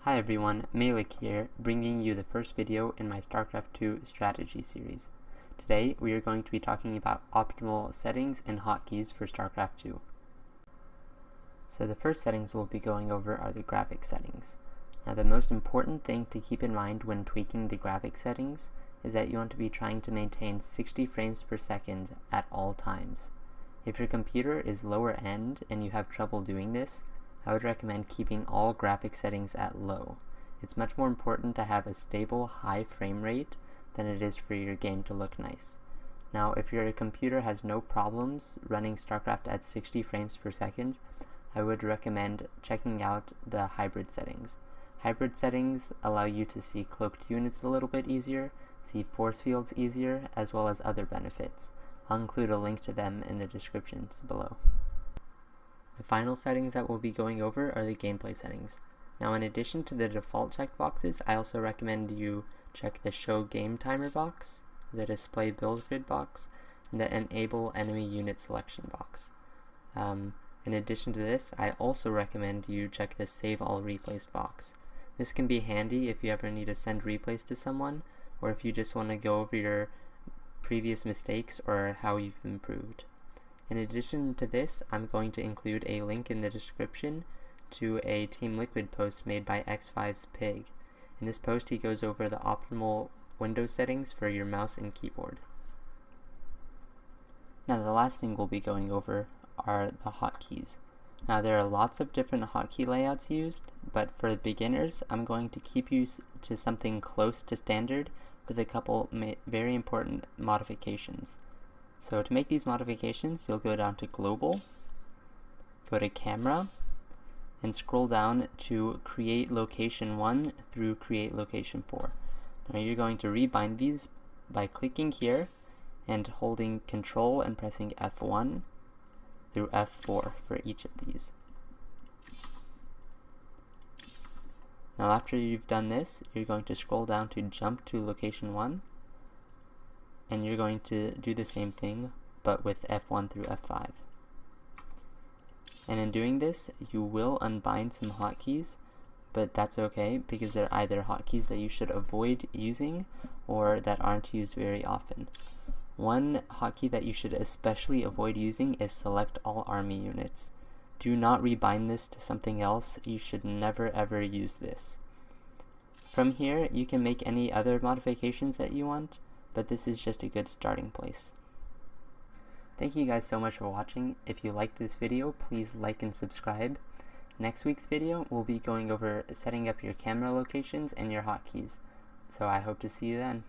Hi everyone, Malik here, bringing you the first video in my Starcraft 2 strategy series. Today we are going to be talking about optimal settings and hotkeys for Starcraft 2. So the first settings we'll be going over are the graphic settings. Now the most important thing to keep in mind when tweaking the graphic settings is that you want to be trying to maintain 60 frames per second at all times. If your computer is lower end and you have trouble doing this, I would recommend keeping all graphic settings at low. It's much more important to have a stable, high frame rate than it is for your game to look nice. Now, if your computer has no problems running StarCraft at 60 frames per second, I would recommend checking out the hybrid settings. Hybrid settings allow you to see cloaked units a little bit easier, see force fields easier, as well as other benefits. I'll include a link to them in the descriptions below. The final settings that we'll be going over are the gameplay settings. Now, in addition to the default checkboxes, I also recommend you check the Show Game Timer box, the Display Build Grid box, and the Enable Enemy Unit Selection box. In addition to this, I also recommend you check the Save All Replays box. This can be handy if you ever need to send replays to someone, or if you just want to go over your previous mistakes or how you've improved. In addition to this, I'm going to include a link in the description to a Team Liquid post made by X5's Pig. In this post, he goes over the optimal Windows settings for your mouse and keyboard. Now, the last thing we'll be going over are the hotkeys. Now, there are lots of different hotkey layouts used, but for beginners, I'm going to keep you to something close to standard with a couple very important modifications. So to make these modifications, you'll go down to Global, go to Camera, and scroll down to Create Location 1 through Create Location 4. Now you're going to rebind these by clicking here and holding Control and pressing F1 through F4 for each of these. Now after you've done this, you're going to scroll down to Jump to Location 1, and you're going to do the same thing, but with F1 through F5. And in doing this, you will unbind some hotkeys, but that's okay because they're either hotkeys that you should avoid using or that aren't used very often. One hotkey that you should especially avoid using is Select All Army Units. Do not rebind this to something else. You should never ever use this. From here, you can make any other modifications that you want, but this is just a good starting place. Thank you guys so much for watching. If you liked this video, please like and subscribe. Next week's video, we'll be going over setting up your camera locations and your hotkeys. So I hope to see you then.